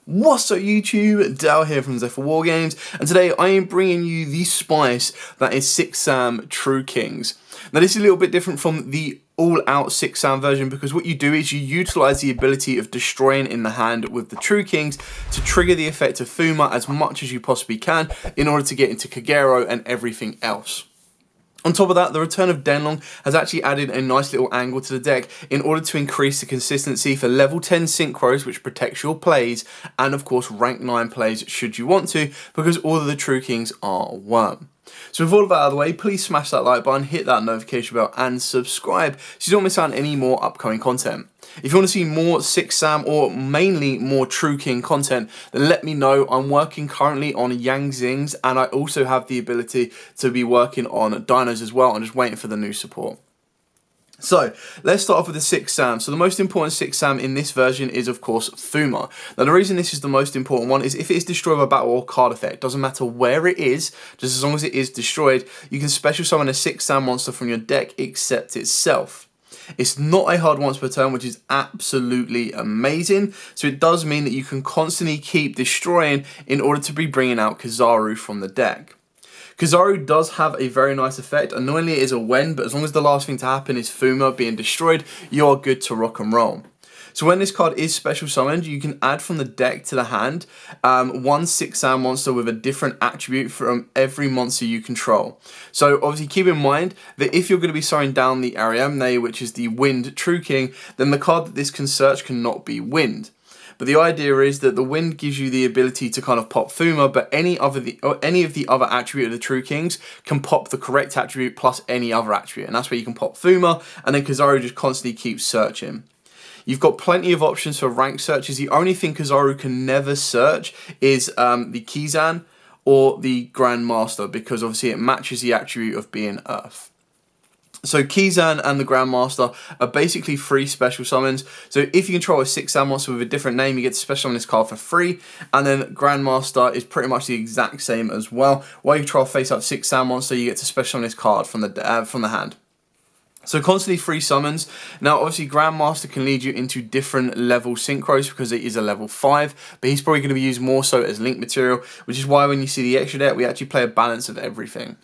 What's up YouTube, Dal here from Zephyr Wargames, and today I am bringing you the spice that is 6 Sam True Kings. Now this is a little bit different from the all-out 6 Sam version because what you do is you utilise the ability of destroying in the hand with the True Kings to trigger the effect of Fuma as much as you possibly can in order to get into Kagero and everything else. On top of that, the return of Denlong has actually added a nice little angle to the deck in order to increase the consistency for level 10 synchros, which protects your plays, and of course rank 9 plays should you want to, because all of the True Kings are Worm. So with all of that out of the way, please smash that like button, hit that notification bell, and subscribe so you don't miss out on any more upcoming content. If you want to see more 6 Sam or mainly more True King content, then let me know. I'm working currently on Yang Zings, and I also have the ability to be working on Dinos as well. I'm just waiting for the new support. So, let's start off with the 6 Sam. So the most important 6 Sam in this version is of course Fuma. Now the reason this is the most important one is if it is destroyed by battle or card effect, doesn't matter where it is, just as long as it is destroyed, you can special summon a 6 Sam monster from your deck except itself. It's not a hard once per turn, which is absolutely amazing. So it does mean that you can constantly keep destroying in order to be bringing out Kizaru from the deck. Kizaru does have a very nice effect. Annoyingly, it is a when, but as long as the last thing to happen is Fuma being destroyed, you are good to rock and roll. So when this card is special summoned, you can add from the deck to the hand one 6 Sam monster with a different attribute from every monster you control. So obviously keep in mind that if you're going to be summoning down the Ariadne, which is the Wind True King, then the card that this can search cannot be Wind. But the idea is that the Wind gives you the ability to kind of pop Fuma, but any of the other attribute of the True Kings can pop the correct attribute plus any other attribute. And that's where you can pop Fuma, and then Kizaru just constantly keeps searching. You've got plenty of options for rank searches. The only thing Kizaru can never search is the Kizan or the Grandmaster, because obviously it matches the attribute of being Earth. So Kizan and the Grandmaster are basically free special summons. So if you control a 6 Sam monster with a different name, you get to special summon this card for free. And then Grandmaster is pretty much the exact same as well. While you control a face-up 6 Sam monster, you get to special summon this card from the hand. So constantly free summons. Now obviously Grandmaster can lead you into different level synchros because it is a level 5, but he's probably going to be used more so as link material, which is why when you see the extra deck, we actually play a balance of everything.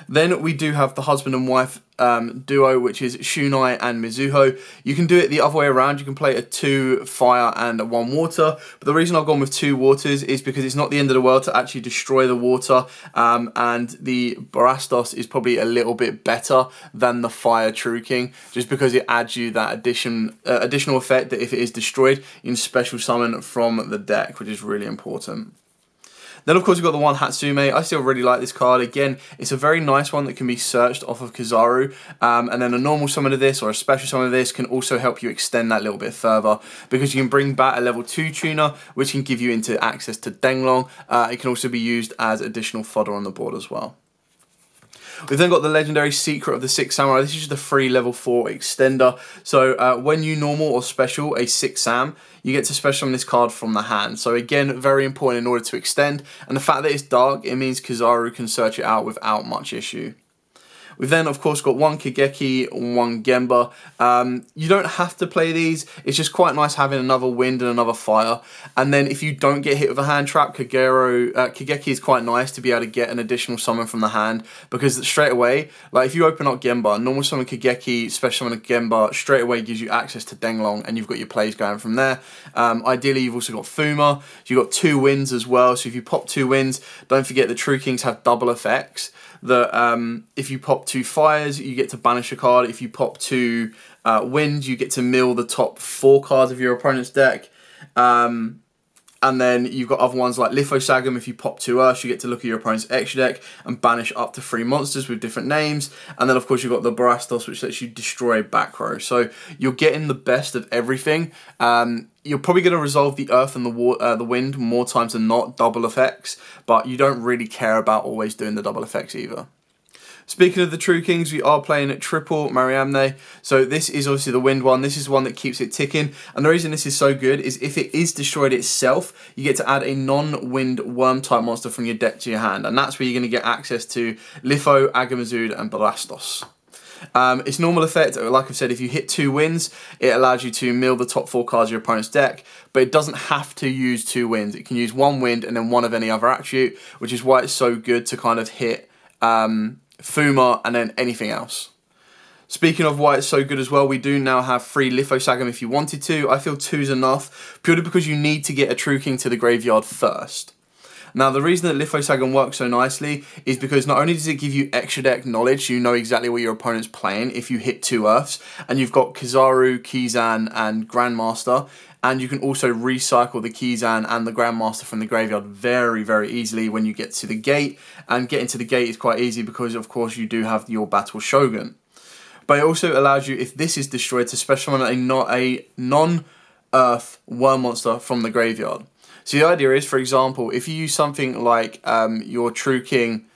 Then we do have the husband and wife duo, which is Shunai and Mizuho. You can do it the other way around. You can play a 2 fire and a 1 water. But the reason I've gone with 2 waters is because it's not the end of the world to actually destroy the water. And the Barastos is probably a little bit better than the Fire True King, just because it adds you that additional effect that if it is destroyed, you can special summon from the deck, which is really important. Then of course we've got the one Hatsume. I still really like this card. Again, it's a very nice one that can be searched off of Kizaru. And then a normal summon of this or a special summon of this can also help you extend that little bit further, because you can bring back a level 2 tuner, which can give you into access to Denlong. It can also be used as additional fodder on the board as well. We've then got the legendary Secret of the 6 Samurai. This is just a free level 4 extender. So when you normal or special a 6 Sam, you get to special summon this card from the hand. So again, very important in order to extend. And the fact that it's dark, it means Kizaru can search it out without much issue. We've then, of course, got one Kageki, one Gemba. You don't have to play these. It's just quite nice having another Wind and another Fire. And then if you don't get hit with a hand trap, Kageki is quite nice to be able to get an additional summon from the hand. Because straight away, like if you open up Gemba, normal summon Kageki, special summon Gemba, straight away gives you access to Denlong, and you've got your plays going from there. Ideally, you've also got Fuma. You've got 2 Winds as well. So if you pop 2 Winds, don't forget the True Kings have double effects. That if you pop 2 fires, you get to banish a card. If you pop 2 winds, you get to mill the top 4 cards of your opponent's deck. And then you've got other ones like Lithosagam. If you pop 2 Earths, you get to look at your opponent's extra deck and banish up to 3 monsters with different names. And then, of course, you've got the Barastos, which lets you destroy back row. So you're getting the best of everything. You're probably going to resolve the Earth and the Wind more times than not, double effects. But you don't really care about always doing the double effects either. Speaking of the True Kings, we are playing triple Mariamne. So this is obviously the Wind one. This is one that keeps it ticking. And the reason this is so good is if it is destroyed itself, you get to add a non-Wind Worm type monster from your deck to your hand. And that's where you're going to get access to Litho, Agamazud, and Barastos. Its normal effect, like I've said, if you hit 2 wins, it allows you to mill the top 4 cards of your opponent's deck, but it doesn't have to use 2 wins. It can use 1 win and then 1 of any other attribute, which is why it's so good to kind of hit Fuma and then anything else. Speaking of why it's so good as well, we do now have 3 Lithosagam if you wanted to. I feel 2's enough, purely because you need to get a True King to the graveyard first. Now, the reason that Lithosagam works so nicely is because not only does it give you extra deck knowledge, so you know exactly what your opponent's playing if you hit 2 Earths, and you've got Kizaru, Kizan, and Grandmaster, and you can also recycle the Kizan and the Grandmaster from the graveyard very, very easily when you get to the gate, and getting to the gate is quite easy because, of course, you do have your Battle Shogun. But it also allows you, if this is destroyed, to special summon a non-Earth worm monster from the graveyard. So the idea is, for example, if you use something like your True King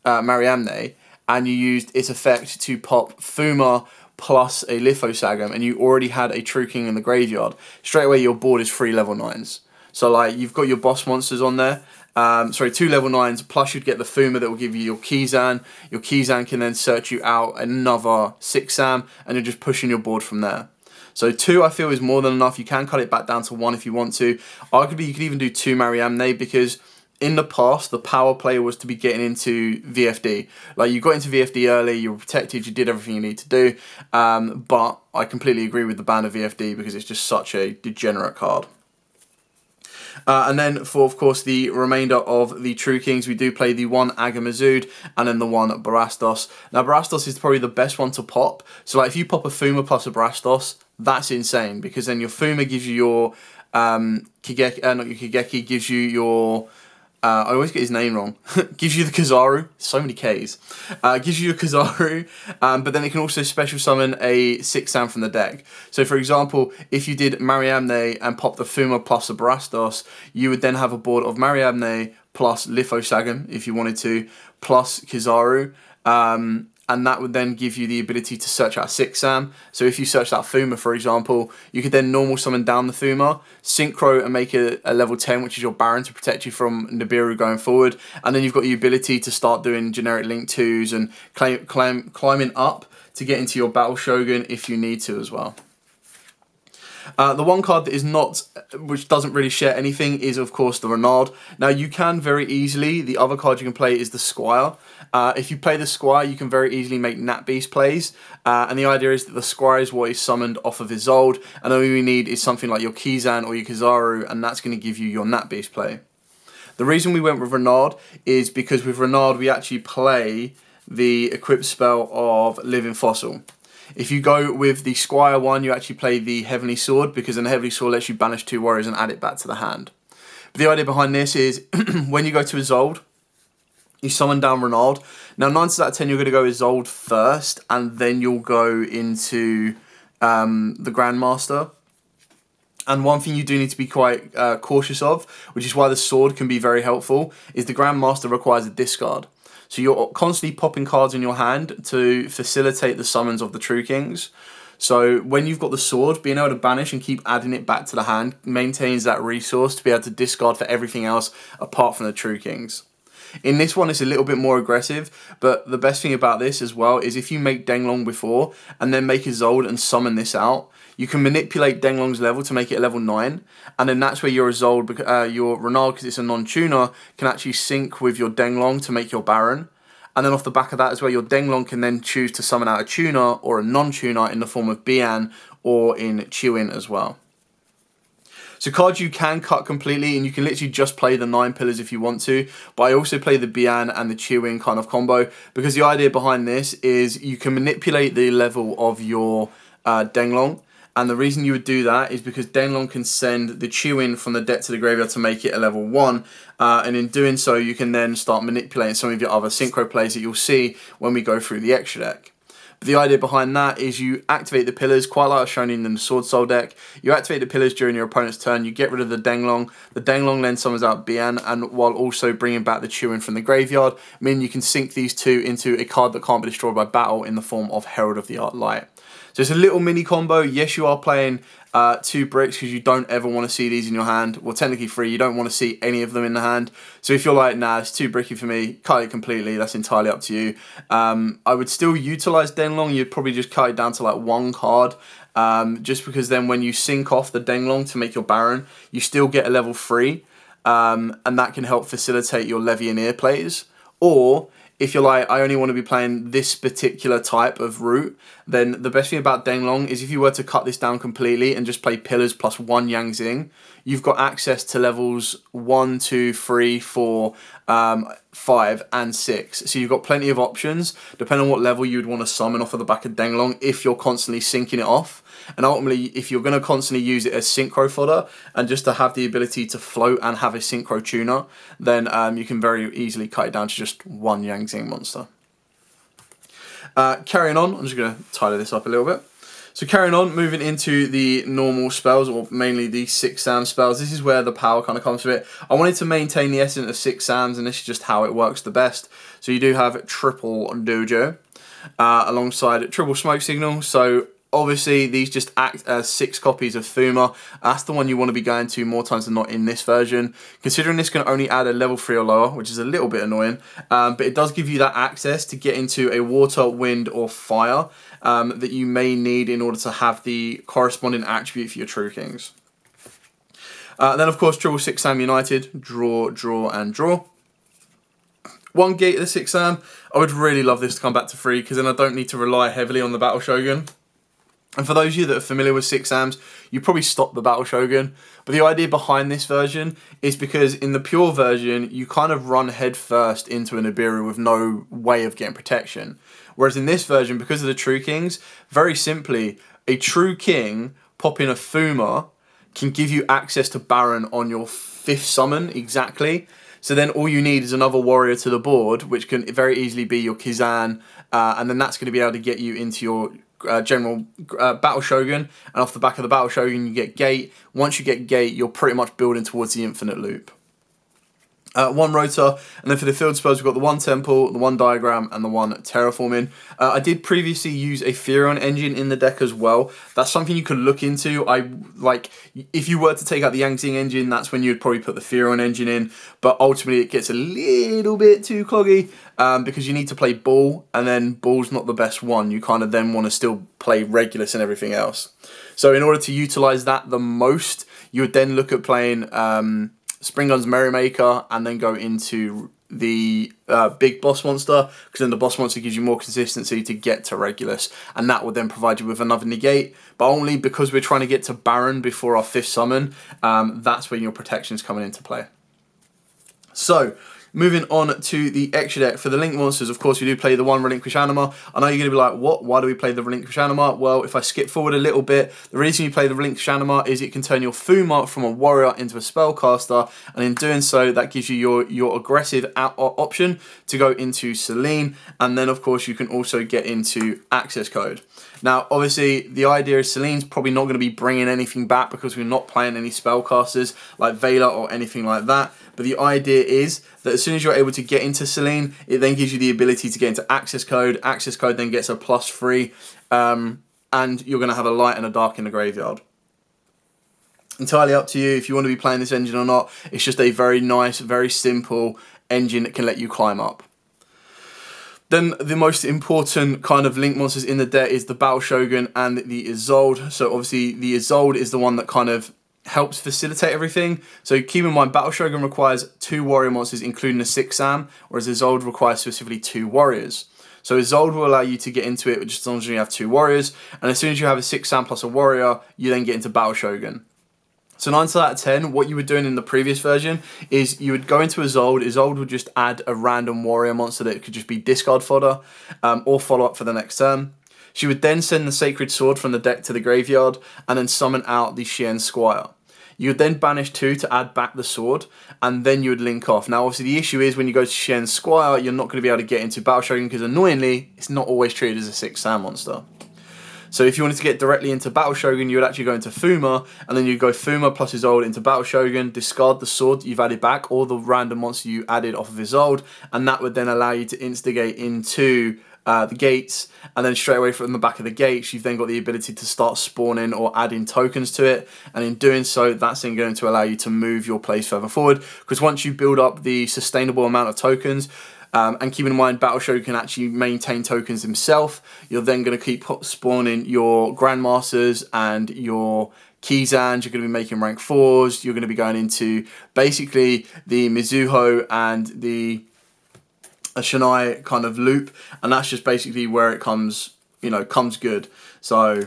Mariamne, and you used its effect to pop Fuma plus a Lithosagam, and you already had a True King in the graveyard, straight away your board is 3 level 9s. So like you've got your boss monsters on there, 2 level 9s, plus you'd get the Fuma that will give you your Kizan. Your Kizan can then search you out another 6 Sam, and you're just pushing your board from there. So 2 I feel is more than enough. You can cut it back down to 1 if you want to. Arguably you could even do 2 Mariamne, because in the past the power play was to be getting into VFD. Like you got into VFD early, you were protected, you did everything you need to do. But I completely agree with the ban of VFD because it's just such a degenerate card. And then for, of course, the remainder of the True Kings, we do play the 1 Agamazud and then the 1 Barastos. Now, Barastos is probably the best one to pop. So, like, if you pop a Fuma plus a Barastos, that's insane, because then your Fuma gives you your Kigeki, not your Kigeki, gives you your... I always get his name wrong. Gives you the Kizaru. So many Ks. Gives you your Kizaru, but then it can also special summon a 6 Sam from the deck. So, for example, if you did Mariamne and popped the Fuma plus a Barastos, you would then have a board of Mariamne plus Lithosagam, if you wanted to, plus Kizaru. And that would then give you the ability to search out 6 Sam. So if you search that Fuma, for example, you could then normal summon down the Fuma, Synchro and make it a level 10, which is your Baron, to protect you from Nibiru going forward. And then you've got the ability to start doing generic Link 2s and climbing up to get into your Battle Shogun if you need to as well. The one card that is not, which doesn't really share anything, is of course the Renard. Now you can very easily, the other card you can play is the Squire. If you play the Squire, you can very easily make Nat Beast plays, and the idea is that the Squire is what is summoned off of Isolde, and all you need is something like your Kizan or your Kizaru, and that's going to give you your Nat Beast play. The reason we went with Renard is because with Renard we actually play the equipped spell of Living Fossil. If you go with the Squire one, you actually play the Heavenly Sword, because then the Heavenly Sword lets you banish 2 warriors and add it back to the hand. But the idea behind this is, when you go to Isolde, you summon down Renard. Now, 9 times out of 10, you're going to go Isolde first, and then you'll go into the Grandmaster. And one thing you do need to be quite cautious of, which is why the Sword can be very helpful, is the Grandmaster requires a discard. So you're constantly popping cards in your hand to facilitate the summons of the True Kings. So when you've got the Sword, being able to banish and keep adding it back to the hand maintains that resource to be able to discard for everything else apart from the True Kings. In this one, it's a little bit more aggressive, but the best thing about this as well is if you make Denglong before and then make Isolde and summon this out, you can manipulate Denglong's level to make it a level 9, and then that's where your Isolde, your Renard, because it's a non-tuner, can actually sync with your Denglong to make your Baron. And then off the back of that is where your Denglong can then choose to summon out a tuner or a non-tuner in the form of Bian or in Chiwin as well. So cards you can cut completely, and you can literally just play the 9 pillars if you want to, but I also play the Bian and the Chiwin kind of combo, because the idea behind this is you can manipulate the level of your Denglong. And the reason you would do that is because Denglong can send the Chiwin from the deck to the graveyard to make it a level 1. And in doing so, you can then start manipulating some of your other synchro plays that you'll see when we go through the extra deck. But the idea behind that is you activate the pillars, quite like I've shown in the Sword Soul deck. You activate the pillars during your opponent's turn, you get rid of the Denglong. The Denglong then summons out Bian, and while also bringing back the Chiwin from the graveyard, meaning you can sync these two into a card that can't be destroyed by battle in the form of Herald of the Light. So it's a little mini combo. Yes, you are playing 2 bricks because you don't ever want to see these in your hand. Well, technically 3. You don't want to see any of them in the hand. So if you're like, nah, it's too bricky for me, cut it completely. That's entirely up to you. I would still utilize Denglong. You'd probably just cut it down to like 1 card. Just because then when you sync off the Denglong to make your Baron, you still get a level 3. And that can help facilitate your Levianeer plays. Or if you're like, I only want to be playing this particular type of route, then the best thing about Denglong is if you were to cut this down completely and just play pillars plus 1 Yang Xing, you've got access to levels 1, 2, 3, 4, 5, and 6. So you've got plenty of options, depending on what level you would want to summon off of the back of Denglong if you're constantly syncing it off. And ultimately, if you're going to constantly use it as synchro fodder and just to have the ability to float and have a synchro tuner, then you can very easily cut it down to just 1 Yang Xing monster. Carrying on, I'm just going to tidy this up a little bit. So carrying on, moving into the normal spells, or mainly the 6 Sam spells. This is where the power kind of comes to it. I wanted to maintain the essence of 6 Sams, and this is just how it works the best. So you do have triple Dojo, alongside triple Smoke Signal. So obviously, these just act as 6 copies of Thuma. That's the one you want to be going to more times than not in this version. Considering this can only add a level 3 or lower, which is a little bit annoying, but it does give you that access to get into a water, wind, or fire that you may need in order to have the corresponding attribute for your True Kings. Then, of course, triple 6 Sam United, draw, draw, and draw. 1 gate of the 6 Sam. I would really love this to come back to 3, because then I don't need to rely heavily on the Battle Shogun. And for those of you that are familiar with 6 Sams, you probably stop the Battle Shogun. But the idea behind this version is because in the pure version, you kind of run head first into an Nibiru with no way of getting protection. Whereas in this version, because of the True Kings, very simply, a True King popping a Thuma can give you access to Baron on your 5th summon, exactly. So then all you need is another warrior to the board, which can very easily be your Kizan, and then that's going to be able to get you into your general Battle Shogun, and off the back of the Battle Shogun you get Gate. Once you get Gate, you're pretty much building towards the infinite loop. 1 Rotor, and then for the field spells we've got the 1 Temple, the 1 Diagram, and the 1 Terraforming. I did previously use a Furion engine in the deck as well. That's something you could look into. If you were to take out the Yang Xing engine, that's when you'd probably put the Furion engine in, but ultimately it gets a little bit too cloggy because you need to play Ball, and then Ball's not the best one. You kind of then want to still play Regulus and everything else. So in order to utilize that the most, you would then look at playing Spring Gun's Merrymaker, and then go into the big boss monster, because then the boss monster gives you more consistency to get to Regulus, and that would then provide you with another negate. But only because we're trying to get to Baron before our 5th summon, that's when your protection's coming into play. So, moving on to the extra deck. For the Link monsters, of course, we do play the 1 Relinquish Anima. I know you're going to be like, what? Why do we play the Relinquish Anima? Well, if I skip forward a little bit, the reason you play the Relinquish Anima is it can turn your Thuma from a warrior into a spellcaster, and in doing so, that gives you your aggressive option to go into Selene, and then, of course, you can also get into Access Code. Now, obviously, the idea is Selene's probably not going to be bringing anything back because we're not playing any spellcasters like Vela or anything like that. But the idea is that as soon as you're able to get into Selene, it then gives you the ability to get into Access Code. Access Code then gets a +3, and you're going to have a light and a dark in the graveyard. Entirely up to you if you want to be playing this engine or not. It's just a very nice, very simple engine that can let you climb up. Then the most important kind of Link monsters in the deck is the Battle Shogun and the Isolde. So obviously the Isolde is the one that kind of helps facilitate everything. So keep in mind, Battle Shogun requires 2 warrior monsters, including a 6 Sam, whereas Isolde requires specifically 2 warriors. So Isolde will allow you to get into it just as long as you have 2 warriors, and as soon as you have a 6 Sam plus a warrior, you then get into Battle Shogun. So 9 out of 10, what you were doing in the previous version is you would go into Isolde. Isolde would just add a random warrior monster that could just be discard fodder or follow up for the next turn. She would then send the Sacred Sword from the deck to the graveyard and then summon out the Shien Squire. You would then banish 2 to add back the sword, and then you would link off. Now, obviously, the issue is when you go to Shien Squire, you're not going to be able to get into Battle Shogun because, annoyingly, it's not always treated as a 6 Sam monster. So if you wanted to get directly into Battle Shogun, you would actually go into Thuma, and then you'd go Thuma plus Isolde into Battle Shogun, discard the sword that you've added back, or the random monster you added off of Isolde, and that would then allow you to instigate into the gates, and then straight away from the back of the gates, you've then got the ability to start spawning or adding tokens to it, and in doing so, that's then going to allow you to move your place further forward, because once you build up the sustainable amount of tokens, and keep in mind, Battle Show can actually maintain tokens himself, you're then going to keep spawning your Grandmasters and your Kizans, you're going to be making rank 4s, you're going to be going into basically the Mizuho and the Shanai kind of loop, and that's just basically where it comes, comes good. So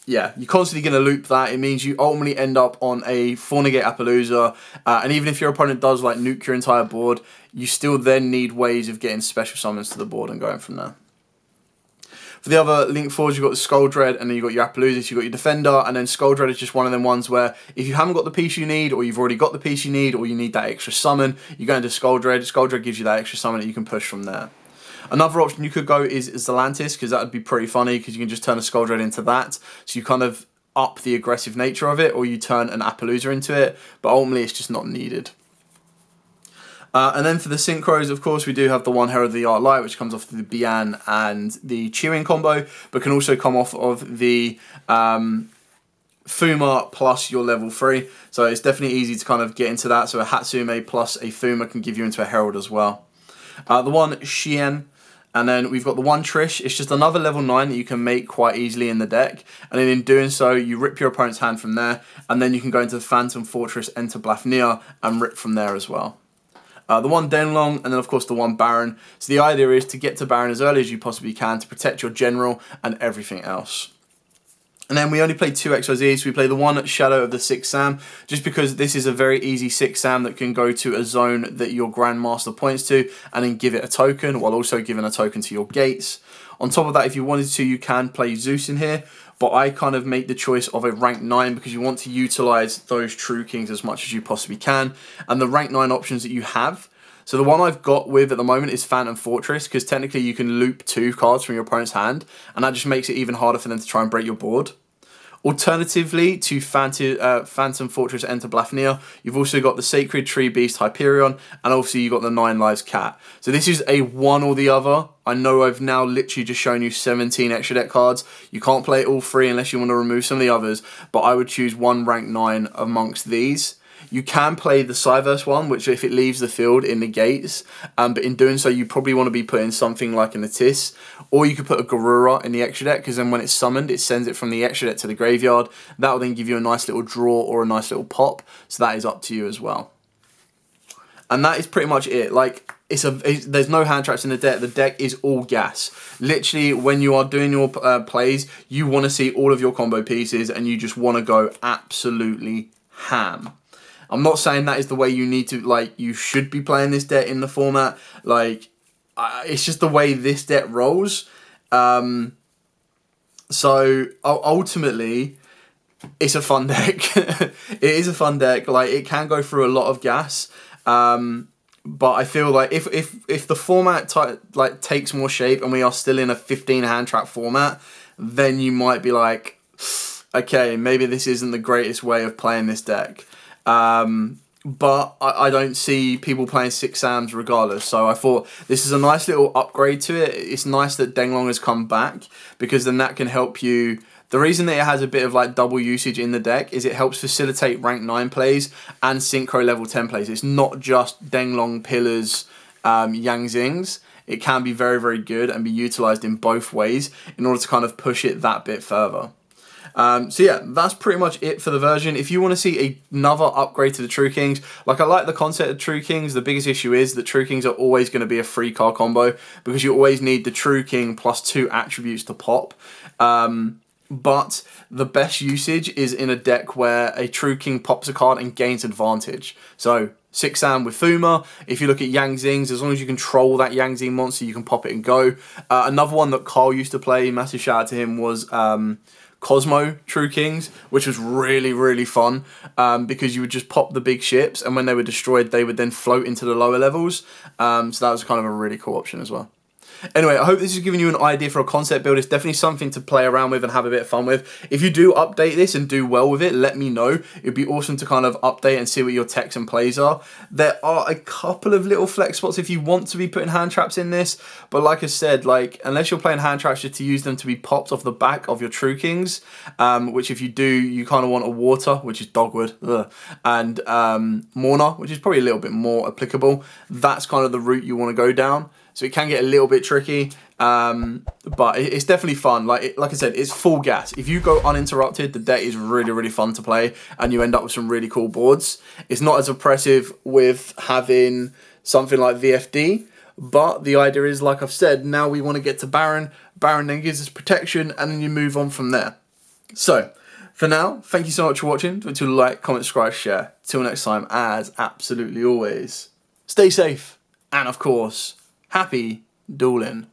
yeah, you're constantly going to loop that. It means you ultimately end up on a Fornegate Appaloosa, and even if your opponent does like nuke your entire board, you still then need ways of getting special summons to the board and going from there. For the other Link 4s, you've got the Skull Dread, and then you've got your Appaloosas, you've got your Defender, and then Skull Dread is just one of them ones where if you haven't got the piece you need, or you've already got the piece you need, or you need that extra summon, you go into Skull Dread. Skull Dread gives you that extra summon that you can push from there. Another option you could go is Zelantis, because that would be pretty funny, because you can just turn a Skull Dread into that, so you kind of up the aggressive nature of it, or you turn an Appaloosa into it, but ultimately it's just not needed. And then for the Synchros, of course, we do have the one Herald of the Art Light, which comes off the Bian and the Chewing combo, but can also come off of the Fuma plus your level 3. So it's definitely easy to kind of get into that. So a Hatsume plus a Fuma can give you into a Herald as well. The one Shien, and then we've got the one Trish. It's just another level 9 that you can make quite easily in the deck. And then in doing so, you rip your opponent's hand from there, and then you can go into the Phantom Fortress, enter Blafnir, and rip from there as well. The one Denlong, and then of course the one Baron. So the idea is to get to Baron as early as you possibly can to protect your general and everything else. And then we only play 2 XYZs. We play the one Shadow of the 6th Sam, just because this is a very easy 6th Sam that can go to a zone that your Grandmaster points to, and then give it a token, while also giving a token to your gates. On top of that, if you wanted to, you can play Zeus in here, but I kind of make the choice of a rank 9 because you want to utilize those True Kings as much as you possibly can, and the rank 9 options that you have. So the one I've got with at the moment is Phantom Fortress, because technically you can loop 2 cards from your opponent's hand, and that just makes it even harder for them to try and break your board. Alternatively to Phantom Fortress Enter Blafnir, you've also got the Sacred Tree Beast Hyperion, and obviously you've got the 9 Lives Cat. So this is a one or the other. I know I've now literally just shown you 17 extra deck cards. You can't play all 3 unless you want to remove some of the others, but I would choose one rank 9 amongst these. You can play the Cyverse one, which if it leaves the field, it negates, but in doing so, you probably want to be putting something like an Atis, or you could put a Garura in the extra deck, because then when it's summoned, it sends it from the extra deck to the graveyard. That will then give you a nice little draw or a nice little pop, so that is up to you as well. And that is pretty much it. Like, there's no hand traps in the deck. The deck is all gas. Literally, when you are doing your plays, you want to see all of your combo pieces, and you just want to go absolutely ham. I'm not saying that is the way you need to, like, you should be playing this deck in the format. Like, it's just the way this deck rolls. So, ultimately, it's a fun deck. It is a fun deck. Like, it can go through a lot of gas. But I feel like if the format takes more shape and we are still in a 15 hand trap format, then you might be like, okay, maybe this isn't the greatest way of playing this deck. But I don't see people playing 6 Sams regardless. So I thought this is a nice little upgrade to it. It's nice that Denglong has come back, because then that can help you. The reason that it has a bit of like double usage in the deck is it helps facilitate rank 9 plays and synchro level 10 plays. It's not just Denglong, Pillars, Yang Zings. It can be very, very good and be utilized in both ways in order to kind of push it that bit further. So yeah, that's pretty much it for the version. If you want to see another upgrade to the True Kings, like, I like the concept of True Kings. The biggest issue is that True Kings are always going to be a free card combo, because you always need the True King plus 2 attributes to pop. But the best usage is in a deck where a True King pops a card and gains advantage. So 6 Sam with Fuma. If you look at Yang Zings, as long as you control that Yang Zing monster, you can pop it and go. Another one that Carl used to play, massive shout out to him, was Cosmo True Kings, which was really, really fun, because you would just pop the big ships, and when they were destroyed, they would then float into the lower levels. So that was kind of a really cool option as well. Anyway, I hope this has given you an idea for a concept build. It's definitely something to play around with and have a bit of fun with. If you do update this and do well with it, let me know. It'd be awesome to kind of update and see what your techs and plays are. There are a couple of little flex spots if you want to be putting hand traps in this, but like I said, like unless you're playing hand traps just to use them to be popped off the back of your True Kings, which if you do, you kind of want a water, which is dogwood, and Mourner, which is probably a little bit more applicable. That's kind of the route you want to go down. So it can get a little bit tricky, but it's definitely fun. Like I said, it's full gas. If you go uninterrupted, the deck is really, really fun to play, and you end up with some really cool boards. It's not as oppressive with having something like VFD, but the idea is, like I've said, now we want to get to Baron. Baron then gives us protection, and then you move on from there. So, for now, thank you so much for watching. Don't forget to like, comment, subscribe, share. Till next time, as absolutely always, stay safe, and of course, happy dueling.